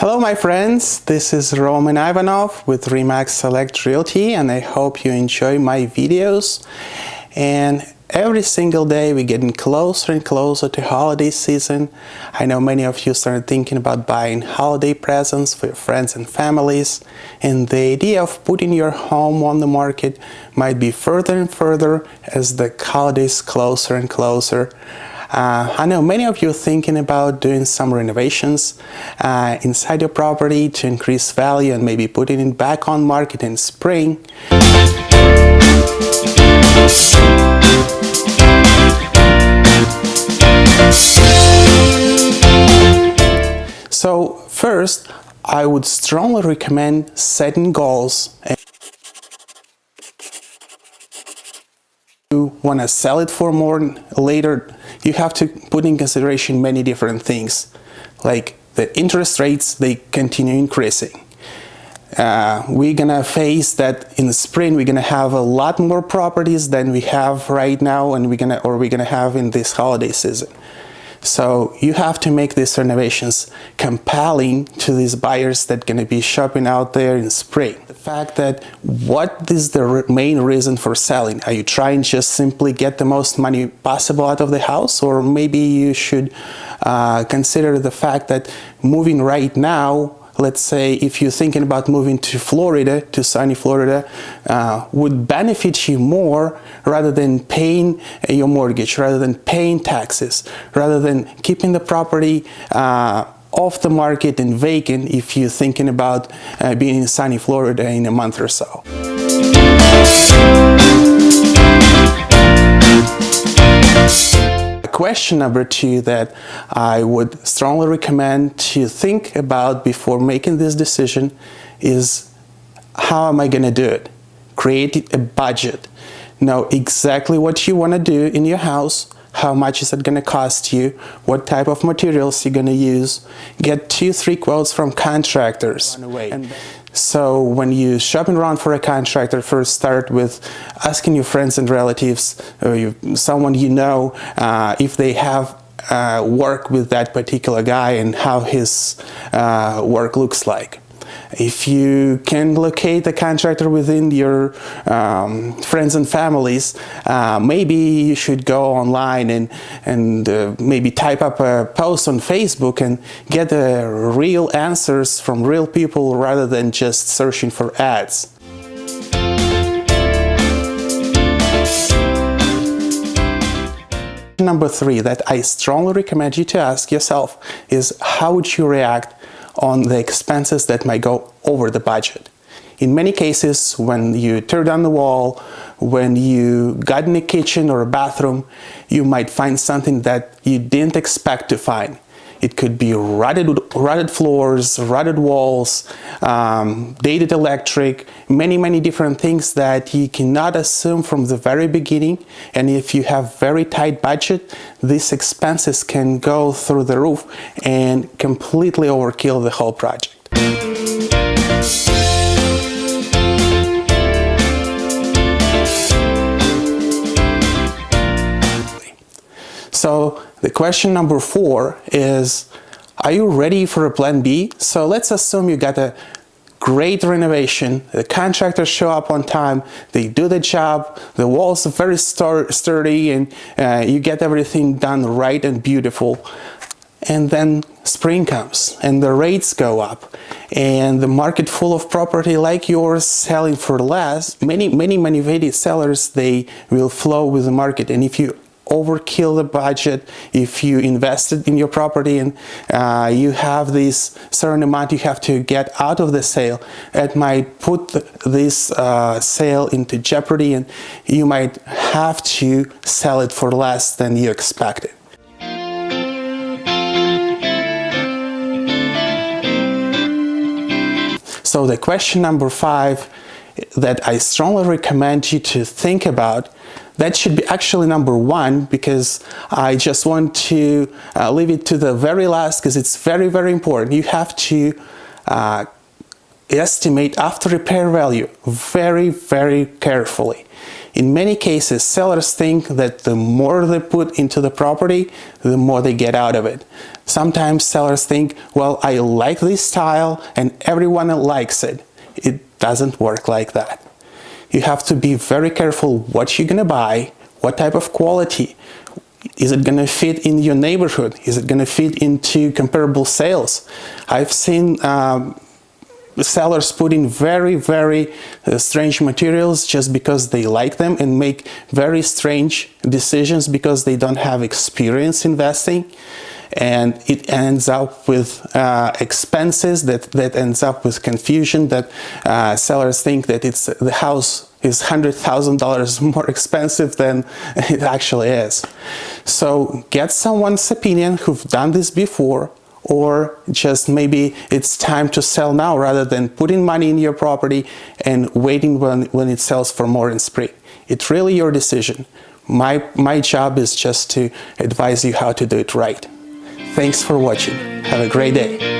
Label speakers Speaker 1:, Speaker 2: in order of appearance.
Speaker 1: Hello my friends, this is Roman Ivanov with Remax Select Realty, and I hope you enjoy my videos. And every single day we're getting closer and closer to holiday season. I know many of you started thinking about buying holiday presents for your friends and families, and the idea of putting your home on the market might be further and further as the holidays closer and closer. I know many of you are thinking about doing some renovations inside your property to increase value and maybe putting it back on market in spring. So first, I would strongly recommend setting goals. You want to sell it for more later, you have to put in consideration many different things, like the interest rates, they continue increasing. We're gonna face that in the spring. We're gonna have a lot more properties than we have right now, and we're gonna have in this holiday season. So you have to make these renovations compelling to these buyers that are going to be shopping out there in spring. The fact that what is the main reason for selling? Are you trying just simply get the most money possible out of the house? Or maybe you should consider the fact that moving right now, let's say if you're thinking about moving to Florida, to sunny Florida, would benefit you more rather than paying your mortgage, rather than paying taxes, rather than keeping the property off the market and vacant if you're thinking about being in sunny Florida in a month or so. Question number 2 that I would strongly recommend to think about before making this decision is, how am I going to do it? Create a budget. Know exactly what you want to do in your house, how much is it going to cost you, what type of materials you're going to use. Get 2-3 quotes from contractors. So when you're shopping around for a contractor, first start with asking your friends and relatives, or someone you know, if they have work with that particular guy and how his work looks like. If you can locate the contractor within your friends and families, maybe you should go online and maybe type up a post on Facebook and get real answers from real people rather than just searching for ads. Number 3 that I strongly recommend you to ask yourself is, how would you react on the expenses that might go over the budget? In many cases, when you tear down the wall, when you got in a kitchen or a bathroom, you might find something that you didn't expect to find. It could be rotted floors, rotted walls, dated electric, many different things that you cannot assume from the very beginning. And if you have very tight budget, these expenses can go through the roof and completely overkill the whole project. So the question number 4 is, are you ready for a plan B? So let's assume you got a great renovation, the contractors show up on time, they do the job, the walls are very sturdy, and you get everything done right and beautiful. And then spring comes and the rates go up, and the market full of property like yours selling for less. Many sellers, they will flow with the market, and if you overkill the budget, if you invested in your property and you have this certain amount you have to get out of the sale, it might put this sale into jeopardy, and you might have to sell it for less than you expected. So the question number 5 that I strongly recommend you to think about, that should be actually number 1, because I just want to leave it to the very last, because it's very important. You have to estimate after repair value very, very carefully. In many cases, sellers think that the more they put into the property, the more they get out of it. Sometimes sellers think, well, I like this style and everyone likes it. It doesn't work like that. You have to be very careful what you're gonna buy, what type of quality. Is it gonna fit in your neighborhood? Is it gonna fit into comparable sales? I've seen sellers put in very, very strange materials just because they like them and make very strange decisions because they don't have experience investing, and it ends up with expenses that ends up with confusion, that sellers think that the house is $100,000 more expensive than it actually is. So get someone's opinion who've done this before, or just maybe it's time to sell now rather than putting money in your property and waiting when it sells for more in spring. It's really your decision. My job is just to advise you how to do it right. Thanks for watching. Have a great day.